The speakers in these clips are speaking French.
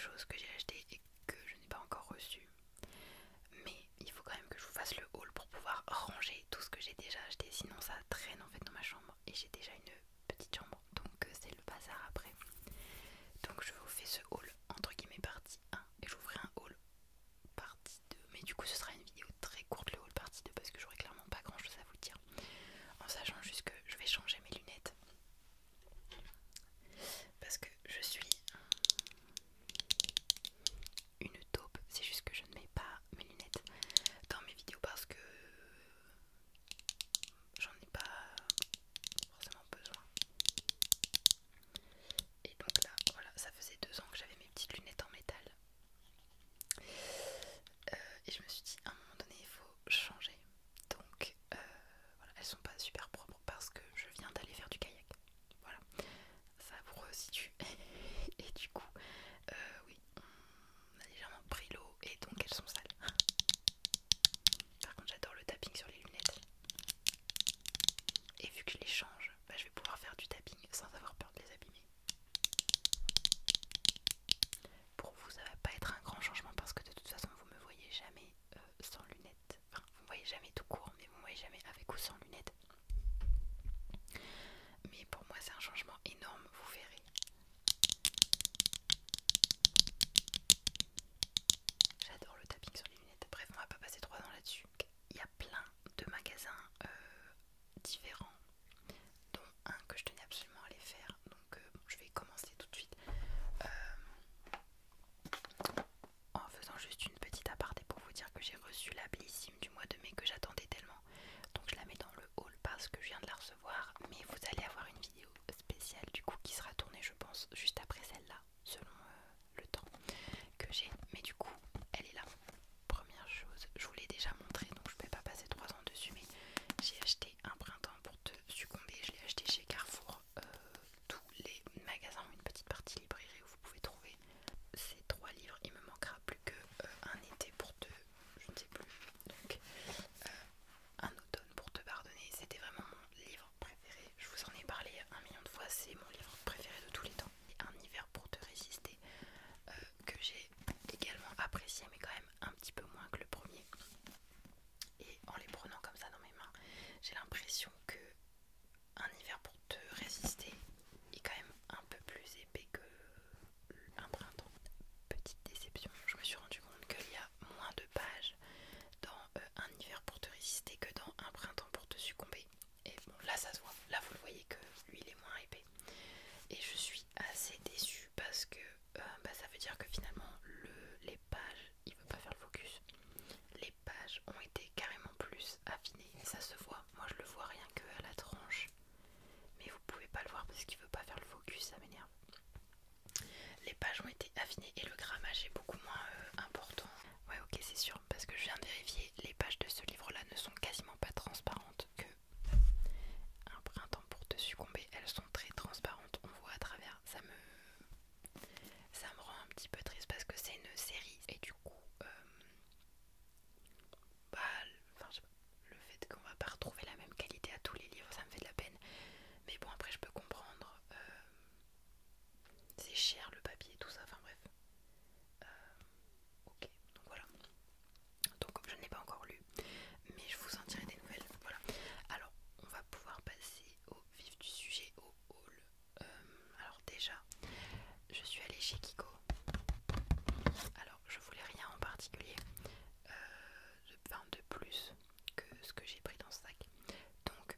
choses que j'ai achetées et que je n'ai pas encore reçues. Mais il faut quand même que je vous fasse le haul pour pouvoir ranger tout ce que j'ai déjà acheté. Sinon ça traîne en fait dans ma chambre et j'ai déjà une petite chambre. Donc c'est le bazar après. Donc je vous fais ce haul entre guillemets partie 1 et je vous ferai un haul partie 2. Mais du coup ce sera une vidéo très courte, le haul partie 2, parce que j'aurai clairement pas grand chose à vous dire. En sachant juste que je vais changer mes lunettes. Parce que je suis une taupe, c'est juste que je ne mets pas mes lunettes dans mes vidéos parce que j'en ai pas forcément besoin. Et donc là, voilà, ça faisait 2 ans que j'avais mes petites lunettes en métal. Et je me suis dit, à un moment donné, il faut changer. Donc voilà, elles sont pas super propres parce que je viens d'aller faire du kayak. Voilà, ça vous resitue. Et du coup, oui, on a légèrement pris l'eau et donc elles sont sales. Par contre, j'adore le tapping sur les lunettes. Et vu que je les change, bah, je vais pouvoir faire du tapping sans avoir peur de les abîmer. Pour vous, ça va pas être un grand changement parce que de toute façon, vous me voyez jamais sans lunettes. Enfin, vous me voyez jamais tout court, mais vous me voyez jamais avec ou sans lunettes. Mais pour moi, c'est un changement énorme, vous verrez. J'adore le tapping sur les lunettes. Bref, on va pas passer 3 ans là-dessus. Il y a plein de magasins différents, dont un que je tenais absolument à aller faire. Donc bon, je vais commencer tout de suite en faisant juste une petite aparté pour vous dire que j'ai reçu la Bellissime du mois de mai que j'attendais tellement. Donc je la mets dans le haul parce que je viens de la recevoir. Mais vous allez avoir une vidéo spéciale du coup qui sera tournée je pense juste après celle-là, selon le temps que j'ai. Mais du coup elle est là. Première chose, je vous l'ai déjà montré donc je ne vais pas passer 3 ans dessus, mais j'ai acheté Un printemps pour te succomber. Je l'ai acheté chez Carrefour. Tous les magasins ont une petite partie librairie où vous pouvez trouver ces 3 livres. Il me manquera plus que Un été pour te, je ne sais plus, donc Un automne pour te pardonner. C'était vraiment mon livre préféré. Je vous en ai parlé 1 million de fois. C'est mon livre préféré de tous les temps. Et Un hiver pour te résister, que j'ai également apprécié, mais quand même un petit peu moins que le premier. Et en les prenant comme ça dans mes mains, j'ai l'impression que Un hiver pour te résister est quand même un peu plus épais que Un printemps. Petite déception, je me suis rendu compte qu'il y a moins de pages dans Un hiver pour te résister que dans Un printemps pour te succomber. Et bon, là ça se voit, là vous le voyez que lui il est moins épais. Et je suis assez déçue parce que ça veut dire que finalement les pages, il veut pas faire le focus. Les pages ont été carrément plus affinées, et ça se voit. Moi je le vois rien que à la tranche, mais vous pouvez pas le voir parce qu'il veut pas faire le focus, ça m'énerve. Les pages ont été affinées et le grammage est beaucoup moins important. Ouais, ok, c'est sûr, parce que je viens de vérifier, les pages de ce livre là ne sont quasiment pas transparentes. Que Un printemps pour te succomber, elles sont très transparentes, on voit à travers. Ça me rend un petit peu triste parce que c'est une série et du coup enfin, je sais pas, le fait qu'on va pas retrouver la même qualité à tous les livres, ça me fait de la peine. Mais bon, après je peux comprendre, c'est cher le papier, tout ça, enfin bref. Ok, donc voilà. Donc je ne l'ai pas encore lu, mais je vous en dirai des nouvelles. Voilà. Alors, on va pouvoir passer au vif du sujet, au haul. Alors déjà, je suis allée chez Kiko. Alors, je voulais rien en particulier, de plus que ce que j'ai pris dans ce sac. Donc,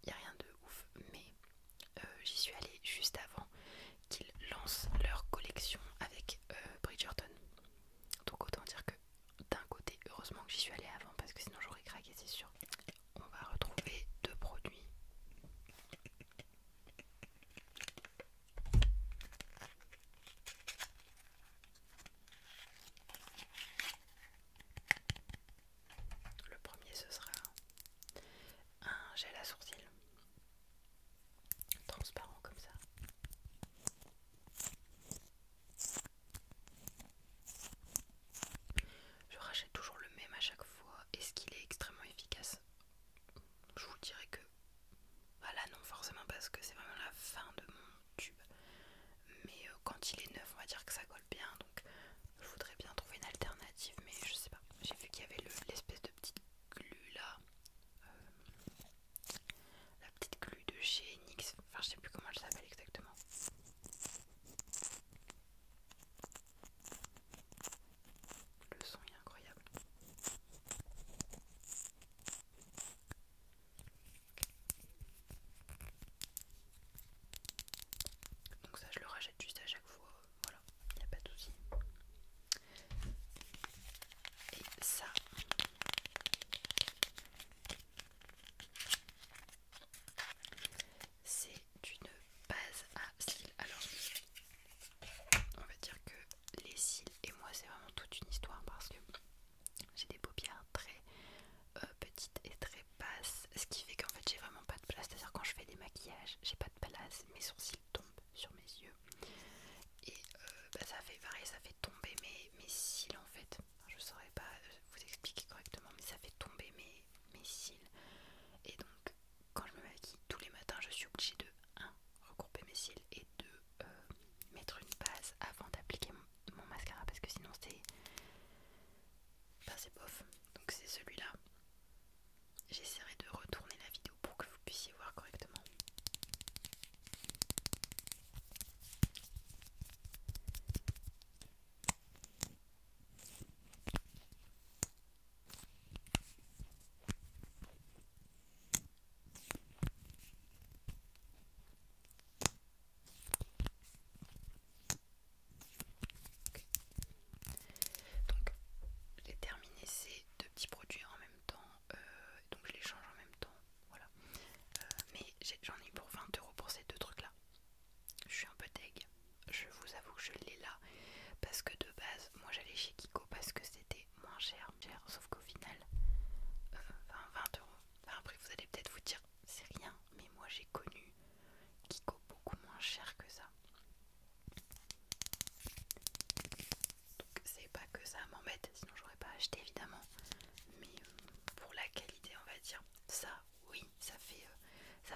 il n'y a rien de ouf, mais j'y suis allée juste avant qu'ils lancent leur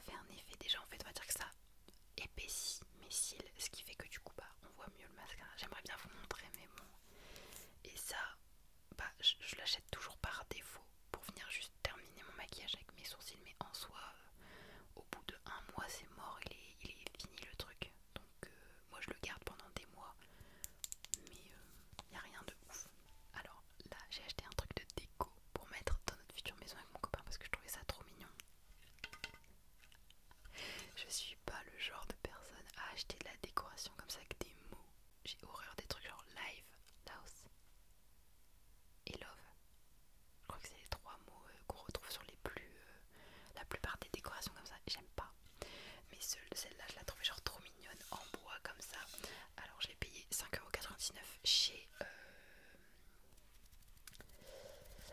fait un effet, déjà en fait on va dire que ça épaissit mes cils, ce qui fait que du coup bah on voit mieux le mascara. J'aimerais bien vous montrer mais bon. Et ça, bah je l'achète toujours par défaut pour venir juste terminer mon maquillage avec mes sourcils, mais en soi au bout de 1 mois c'est mort, il est fini le truc. Donc moi je le garde pendant des mois, mais il n'y a rien de ouf. Alors là j'ai acheté un truc de déco pour mettre dans notre future maison avec mon copain parce que je trouvais ça trop mignon. Je suis pas le genre de personne à acheter de la décoration comme ça avec des mots. J'ai horreur des trucs genre live, house et love. Je crois que c'est les 3 mots qu'on retrouve sur la plupart des décorations comme ça. J'aime pas. Mais celle-là, je la trouvais genre trop mignonne en bois comme ça. Alors je l'ai payé 5,99€ chez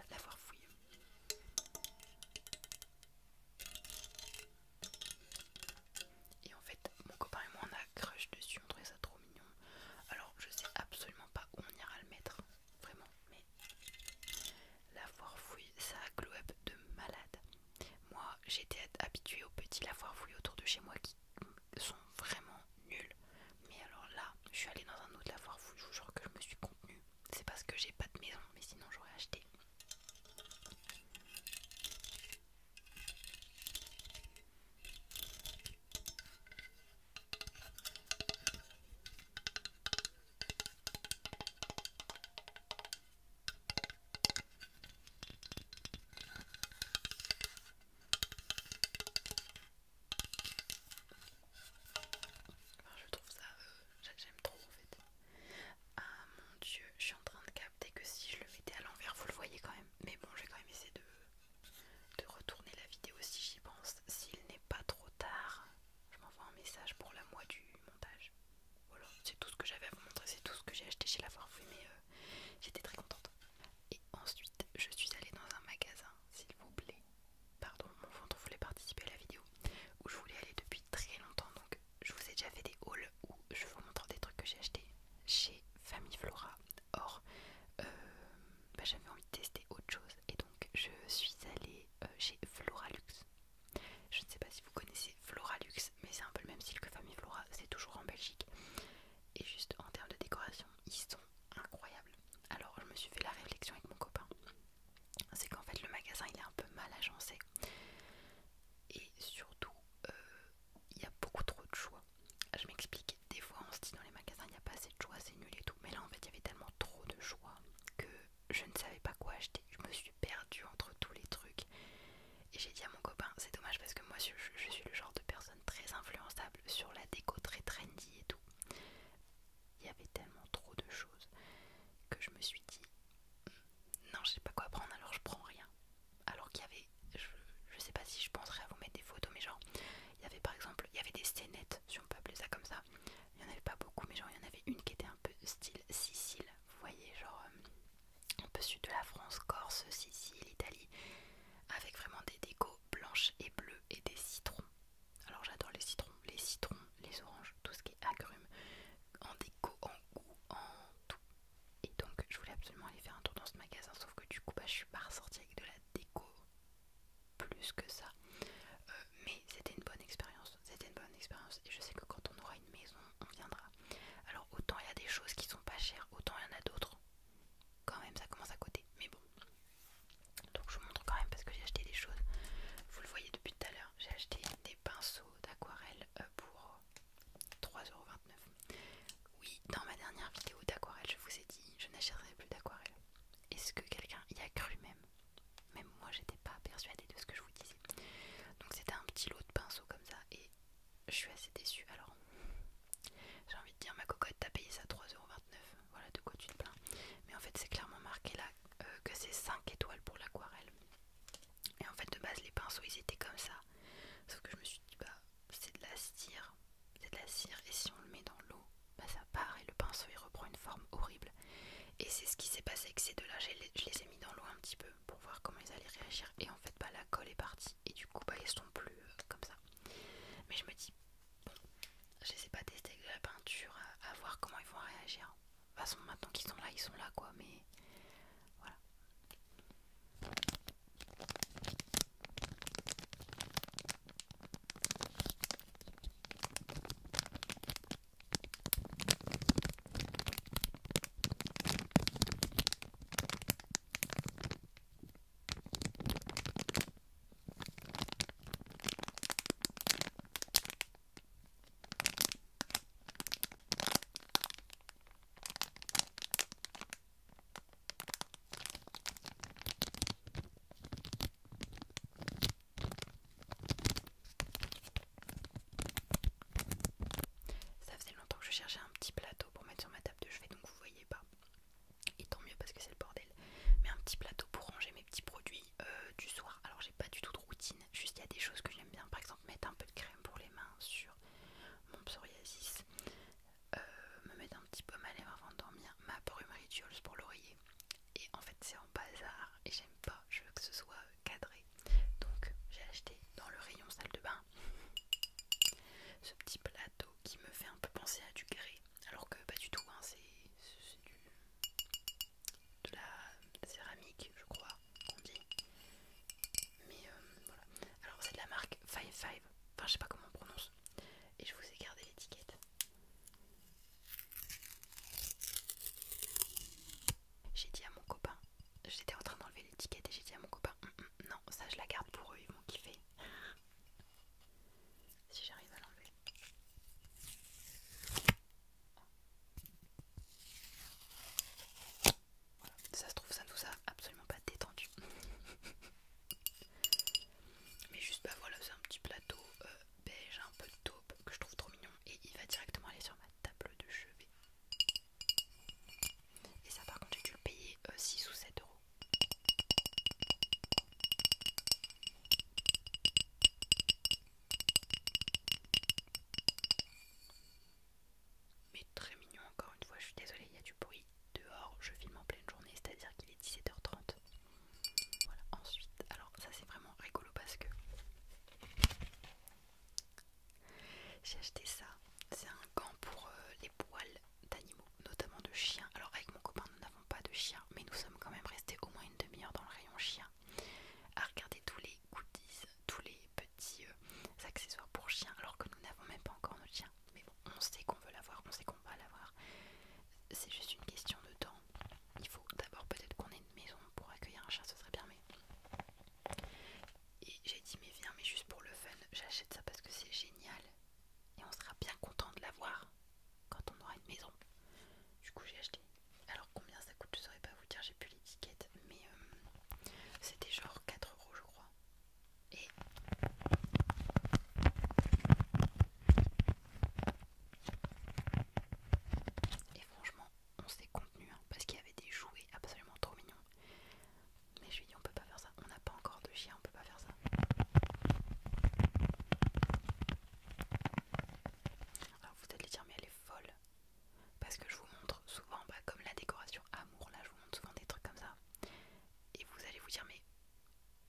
La Foire Fouille. Et en fait, mon copain et moi on a crush dessus, on trouvait ça trop mignon. Alors je sais absolument pas où on ira le mettre, vraiment, mais La Foire Fouille, ça a glow up de malade. Moi j'étais habituée aux petits La Foire Fouille autour de chez moi qui sont vraiment nuls. Mais alors là, je suis allée dans un autre La Foire Fouille, je vous jure que je me suis contenue. C'est parce que j'ai pas de maison, mais sinon j'aurais acheté. Enfin, je trouve ça, j'aime trop en fait. Ah mon dieu, je suis en train de capter que si je le mettais à l'envers, vous le voyez quand même. Mais bon, je vais quand même essayer de retourner la vidéo si j'y pense. S'il n'est pas trop tard, je m'envoie un message pour la moi du montage. Voilà, c'est tout ce que j'avais à vous montrer, c'est tout ce que j'ai acheté chez La Foire Fouille, mais j'étais très contente. Et ensuite, je suis allée dans un magasin, s'il vous plaît. Pardon, mon ventre voulait participer à la vidéo, où je voulais aller depuis très longtemps. Donc, je vous ai déjà fait des hauls où je vous montre des trucs que j'ai achetés chez Famille Flora. Or, j'avais envie de tester autre chose et donc je suis allée chez Floralux. Je ne sais pas si vous connaissez Floralux, mais c'est un peu le même style que Famille Flora, c'est toujours en Belgique. Et juste en termes de décoration, ils sont incroyables. Alors je me suis fait la réflexion avec mon copain, c'est qu'en fait le magasin il est un peu mal agencé. Et surtout, il y a beaucoup trop de choix. Je m'explique, des fois on se dit dans les magasins il n'y a pas assez de choix, c'est nul et tout. Mais là en fait il y avait tellement trop de choix que je ne savais pas quoi acheter. Je me suis perdue entre tous les trucs. Et j'ai dit à mon copain, c'est dommage parce que moi je suis le genre de personne très influençable sur la déco, très trendy et tout. Il y avait tellement trop de choses que je me suis dit, non je sais pas quoi prendre alors je prends rien. Alors qu'il y avait, je sais pas si je penserais à vous mettre des photos, mais genre il y avait par exemple, il y avait des scénettes, si on peut appeler ça comme ça. Il n'y en avait pas beaucoup, mais genre il y en avait une qui était un peu style Sicile, vous voyez, genre un peu sud de la France, Corse, Sicile, Italie, avec vraiment des décos blanches et bleues et des citrons. Alors j'adore les citrons, les oranges, tout ce qui est agrumes, en déco, en goût, en tout. Et donc je voulais absolument aller faire un tour dans ce magasin, sauf que du coup je suis pas ressortie avec de la déco plus que ça. Mais c'était une bonne expérience, et je sais que quand on aura une maison, on viendra. Alors autant il y a des choses qui sont pas chères, autant il y en a d'autres. Quand même ça commence à coûter, mais bon. Donc je vous montre quand même parce que j'ai acheté des choses. Vous le voyez depuis tout à l'heure, j'ai acheté des pinceaux d'aquarelle pour 3,29€. Oui, dans ma dernière vidéo d'aquarelle, je vous ai dit je n'achèterai plus d'aquarelle. Est-ce que quelqu'un y a cru même? Même moi j'étais pas persuadée de ce que je vous disais. Donc c'était un petit lot de pinceaux comme ça et je suis assez déçue. Alors j'ai envie de dire ma cocotte t'as payé ça 3,29€, voilà de quoi tu te plains. Mais en fait c'est clairement marqué là que c'est 5 étoiles pour l'aquarelle. Et en fait de base les pinceaux ils étaient comme ça. Sauf que je me suis dit bah c'est de la cire. C'est de la cire et si on le met dans l'eau, bah ça part et le pinceau il reprend une forme horrible. Et c'est ce qui s'est passé avec ces deux-là, je les ai mis dans l'eau un petit peu pour voir comment ils allaient réagir. Et en fait, bah, la colle est partie et du coup, bah, ils sont plus comme ça. Mais je me dis, bon, je les ai pas testés avec de la peinture, à voir comment ils vont réagir. De toute façon, maintenant qu'ils sont là, ils sont là quoi, mais voilà. c'est juste une question de temps. Il faut d'abord peut-être qu'on ait une maison pour accueillir un chat, ce serait bien, mais... Et j'ai dit mais viens, mais juste pour le fun, j'achète ça parce que c'est génial et on sera bien content de l'avoir quand on aura une maison. Du coup j'ai acheté. Alors combien ça coûte je saurais pas vous dire, j'ai plus l'étiquette, mais c'était genre 4 € je crois. Et franchement on s'est contenu hein, parce qu'il y avait des jouets absolument trop mignons. Mais je lui ai dit on peut pas faire ça, on n'a pas encore de chien, on peut pas faire ça. Alors vous allez dire mais elle est folle. Parce que je vous montre souvent, comme la décoration amour, là je vous montre souvent des trucs comme ça. Et vous allez vous dire mais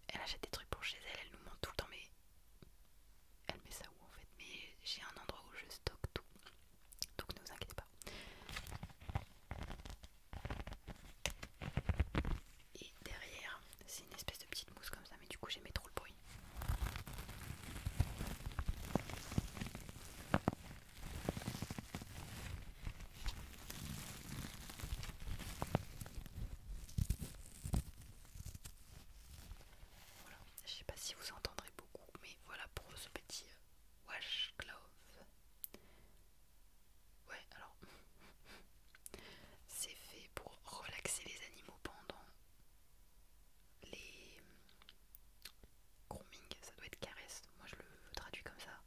elle achète des trucs pour chez elle, elle nous montre tout le temps, mais elle met ça où en fait? Mais j'ai un endroit où je stocke tout, donc ne vous inquiétez pas. Et derrière, c'est une espèce de petite mousse comme ça, mais du coup j'aimais trop le bruit. Voilà, je sais pas si vous entendrez beaucoup, mais voilà pour ce petit wash glove. Ouais, alors c'est fait pour relaxer les animaux pendant les grooming, ça doit être caresse. Moi je le traduis comme ça,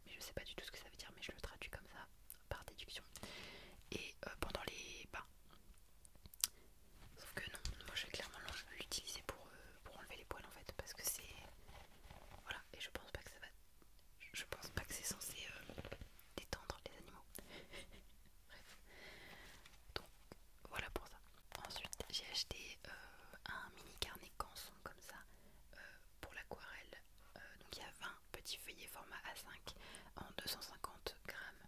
mais je sais pas du tout ce que ça veut dire, mais je le traduis comme ça par déduction. Et pendant les bains. Sauf que non, moi je vais clairement l'utiliser pour enlever les poils en fait, parce que c'est... Voilà, et je pense pas que ça va... Je pense pas que c'est censé détendre les animaux. Bref. Donc voilà pour ça. Ensuite j'ai acheté un mini carnet canson comme ça pour l'aquarelle. Donc il y a 20 petits feuillets format A5 en 250 grammes.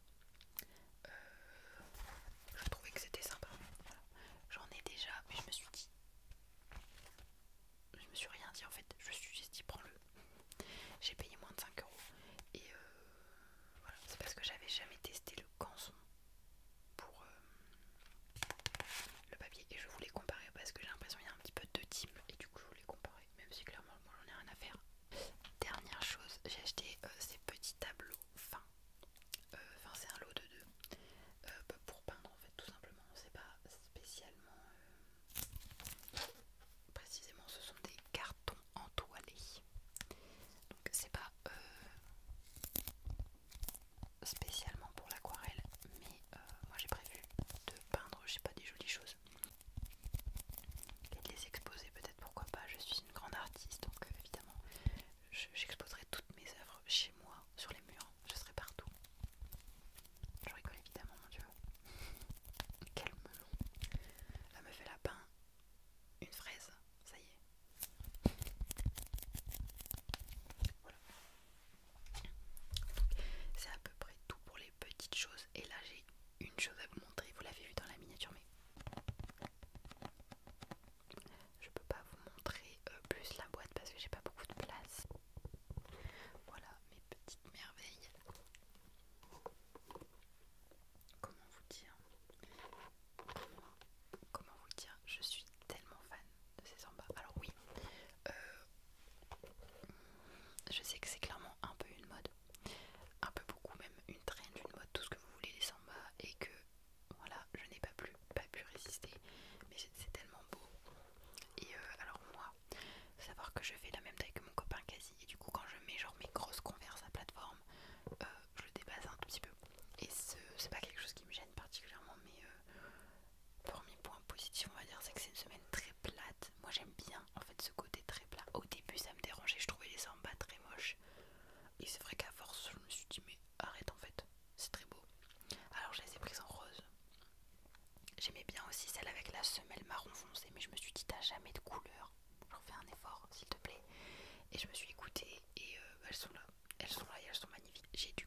Je trouvais que c'était sympa. Voilà. J'en ai déjà, mais je me suis dit... Je me suis rien dit en fait, je me suis juste dit prends-le. J'ai payé moins de 5 € et voilà, c'est parce que j'avais jamais testé le canson pour le papier et je voulais comparer parce que j'ai l'impression qu'il y a un petit peu de team et du coup je voulais comparer, même si clairement moi j'en ai rien à faire. Dernière chose, j'ai acheté ces petits tableaux fins. Enfin c'est un lot de deux pour peindre en fait tout simplement, c'est pas spécialement précisément, ce sont des cartons entoilés. Donc c'est pas spécialement pour l'aquarelle, mais moi j'ai prévu de peindre, je sais pas, des jolies choses et de les exposer peut-être, pourquoi pas. Je suis une grande artiste donc évidemment j'exposerai toutes mes œuvres chez moi sur les murs, je serai partout. Je rigole évidemment, mon dieu. Quel melon. La meuf elle a peint une fraise, ça y est. Voilà. C'est à peu près tout pour les petites choses. Et là j'ai une chose à vous montrer, vous l'avez vu dans la miniature mais je peux pas vous montrer plus la boîte parce que j'ai pas beaucoup de place. Voilà mes petites merveilles. Comment vous dire? Comment vous dire? Je suis tellement fan de ces sambas. Alors oui, je sais que c'est clairement un peu une mode, un peu beaucoup même, une trend, une mode, tout ce que vous voulez, les sambas, et que voilà, je n'ai pas pu résister, mais c'est tellement beau. Et alors moi, faut savoir que je fais la même taille que mon copain quasi, et du coup quand je mets genre mes grosses Converse à plateforme, je le débase un tout petit peu, et c'est pas quelque chose qui me gêne particulièrement, mais premier point positif on va dire, c'est que c'est une semaine très plate. Moi j'aime bien en fait ce côté très plat. Au début ça me dérangeait, je trouvais les sambas très moches, et c'est vrai qu'à force je me suis dit mais arrête en fait, c'est très beau. Alors je les ai prises en rose. J'aimais bien aussi celle avec la semelle marron foncé, mais je me suis dit t'as jamais de couleur, j'en fais un effort s'il te plaît. Et je me suis écoutée et elles sont là et elles sont magnifiques. J'ai dû